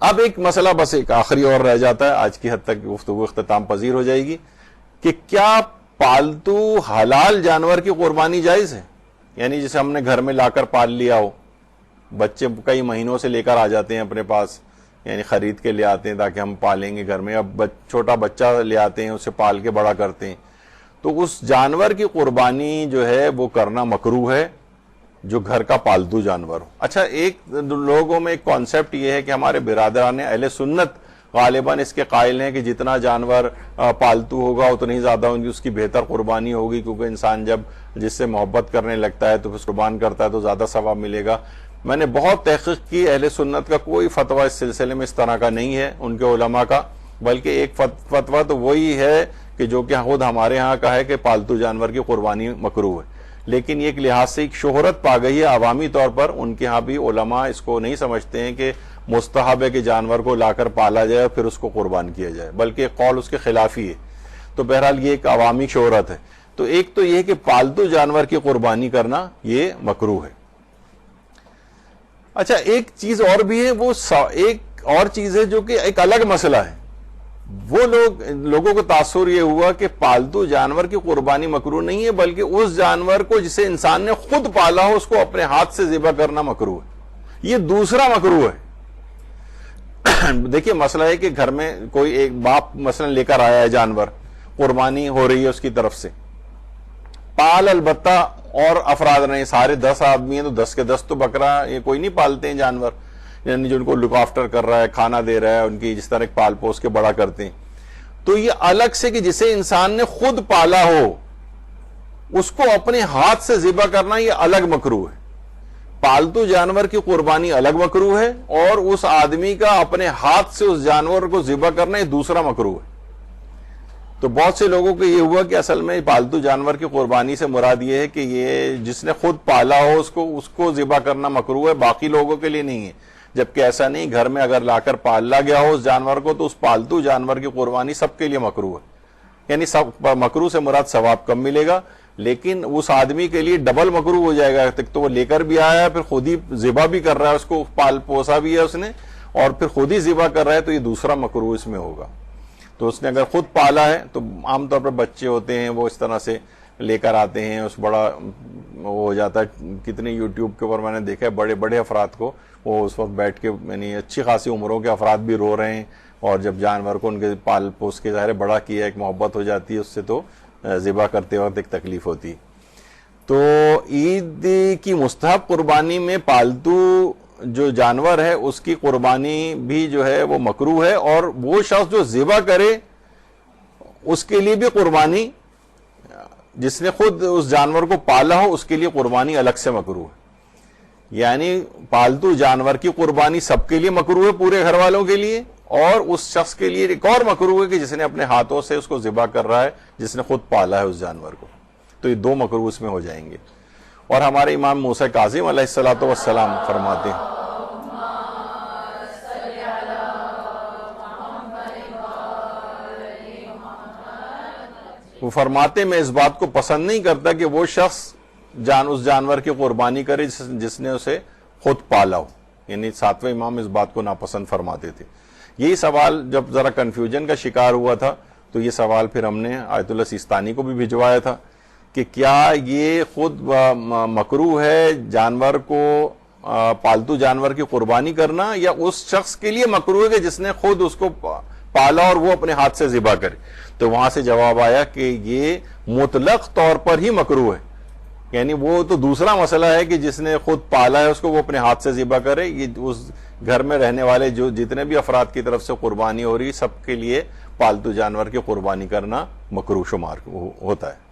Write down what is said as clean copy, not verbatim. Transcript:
اب ایک مسئلہ بس ایک آخری اور رہ جاتا ہے، آج کی حد تک گفتگو اختتام پذیر ہو جائے گی، کہ کیا پالتو حلال جانور کی قربانی جائز ہے؟ یعنی جسے ہم نے گھر میں لا کر پال لیا ہو، بچے کئی مہینوں سے لے کر آ جاتے ہیں اپنے پاس، یعنی خرید کے لے آتے ہیں تاکہ ہم پالیں گے گھر میں، اب چھوٹا بچہ لے آتے ہیں، اسے پال کے بڑا کرتے ہیں، تو اس جانور کی قربانی جو ہے وہ کرنا مکروہ ہے جو گھر کا پالتو جانور ہو۔ اچھا، ایک لوگوں میں ایک کانسیپٹ یہ ہے کہ ہمارے برادران اہل سنت غالباً اس کے قائل ہیں کہ جتنا جانور پالتو ہوگا اتنی ہی زیادہ اس کی بہتر قربانی ہوگی، کیونکہ انسان جب جس سے محبت کرنے لگتا ہے تو پھر قربان کرتا ہے تو زیادہ ثواب ملے گا۔ میں نے بہت تحقیق کی، اہل سنت کا کوئی فتویٰ اس سلسلے میں اس طرح کا نہیں ہے ان کے علماء کا، بلکہ ایک فتویٰ تو وہی ہے کہ جو کہ خود ہمارے ہاں کا ہے کہ پالتو جانور کی قربانی مکروہ ہے، لیکن ایک لحاظ سے ایک شہرت پا گئی ہے عوامی طور پر، ان کے ہاں بھی علماء اس کو نہیں سمجھتے ہیں کہ مستحب ہے کہ جانور کو لا کر پالا جائے پھر اس کو قربان کیا جائے، بلکہ ایک قول اس کے خلاف ہی ہے۔ تو بہرحال یہ ایک عوامی شہرت ہے۔ تو ایک تو یہ کہ پالتو جانور کی قربانی کرنا یہ مکروہ ہے۔ اچھا، ایک چیز اور بھی ہے، وہ ایک اور چیز ہے جو کہ ایک الگ مسئلہ ہے۔ وہ لوگوں کو تاثر یہ ہوا کہ پالتو جانور کی قربانی مکروہ نہیں ہے، بلکہ اس جانور کو جسے انسان نے خود پالا ہو اس کو اپنے ہاتھ سے ذبح کرنا مکروہ ہے، یہ دوسرا مکروہ ہے۔ دیکھیے مسئلہ ہے کہ گھر میں کوئی ایک باپ مثلا لے کر آیا ہے جانور، قربانی ہو رہی ہے اس کی طرف سے، پال البتہ اور افراد نہیں، سارے 10 آدمی ہیں تو 10 کے 10 تو بکرا یہ کوئی نہیں پالتے ہیں جانور، یعنی جو ان کو لک آفٹر کر رہا ہے، کھانا دے رہا ہے، ان کی جس طرح پال پوس کے بڑا کرتے ہیں۔ تو یہ الگ سے کہ جسے انسان نے خود پالا ہو اس کو اپنے ہاتھ سے ذبح کرنا یہ الگ مکروہ ہے۔ پالتو جانور کی قربانی الگ مکروہ ہے، اور اس آدمی کا اپنے ہاتھ سے اس جانور کو ذبح کرنا یہ دوسرا مکروہ ہے۔ تو بہت سے لوگوں کو یہ ہوا کہ اصل میں پالتو جانور کی قربانی سے مراد یہ ہے کہ یہ جس نے خود پالا ہو اس کو ذبح کرنا مکروہ ہے، باقی لوگوں کے لیے نہیں ہے، جبکہ ایسا نہیں، گھر میں اگر لا کر پالا گیا ہو اس جانور کو تو اس پالتو جانور کی قربانی سب کے لیے مکروہ ہے، یعنی سب مکروہ سے مراد ثواب کم ملے گا، لیکن اس آدمی کے لیے ڈبل مکروہ ہو جائے گا، تو وہ لے کر بھی آیا ہے، پھر خود ہی ذبح بھی کر رہا ہے، اس کو پال پوسا بھی ہے اس نے، اور پھر خود ہی ذبح کر رہا ہے، تو یہ دوسرا مکروہ اس میں ہوگا۔ تو اس نے اگر خود پالا ہے تو عام طور پر بچے ہوتے ہیں وہ اس طرح سے لے کر آتے ہیں، اس بڑا وہ ہو جاتا ہے، کتنے یوٹیوب کے اوپر میں نے دیکھا ہے بڑے بڑے افراد کو، وہ اس وقت بیٹھ کے یعنی اچھی خاصی عمروں کے افراد بھی رو رہے ہیں، اور جب جانور کو ان کے پال پوس کے ظاہر بڑا کیا، ایک محبت ہو جاتی ہے اس سے، تو ذبح کرتے وقت ایک تکلیف ہوتی۔ تو عید کی مستحب قربانی میں پالتو جو جانور ہے اس کی قربانی بھی جو ہے وہ مکروہ ہے، اور وہ شخص جو ذبح کرے اس کے لیے بھی قربانی، جس نے خود اس جانور کو پالا ہو اس کے لیے قربانی الگ سے مکروہ ہے۔ یعنی پالتو جانور کی قربانی سب کے لیے مکروہ ہے، پورے گھر والوں کے لیے، اور اس شخص کے لیے ایک اور مکروہ ہے کہ جس نے اپنے ہاتھوں سے اس کو ذبح کر رہا ہے، جس نے خود پالا ہے اس جانور کو، تو یہ دو مکروہ اس میں ہو جائیں گے۔ اور ہمارے امام موسیٰ کاظم علیہ الصلوۃ والسلام فرماتے ہیں، وہ فرماتے میں اس بات کو پسند نہیں کرتا کہ وہ شخص اس جانور کی قربانی کرے جس نے اسے خود پالا ہو، یعنی ساتویں امام اس بات کو ناپسند فرماتے تھے۔ یہی سوال جب ذرا کنفیوژن کا شکار ہوا تھا تو یہ سوال پھر ہم نے آیت اللہ سیستانی کو بھی بھجوایا تھا کہ کیا یہ خود مکروہ ہے جانور کو پالتو جانور کی قربانی کرنا، یا اس شخص کے لیے مکروہ ہے کہ جس نے خود اس کو پالا اور وہ اپنے ہاتھ سے ذبح کرے؟ تو وہاں سے جواب آیا کہ یہ مطلق طور پر ہی مکروہ ہے، یعنی وہ تو دوسرا مسئلہ ہے کہ جس نے خود پالا ہے اس کو وہ اپنے ہاتھ سے ذبح کرے، یہ اس گھر میں رہنے والے جو جتنے بھی افراد کی طرف سے قربانی ہو رہی سب کے لیے پالتو جانور کی قربانی کرنا مکروہ شمار ہوتا ہے۔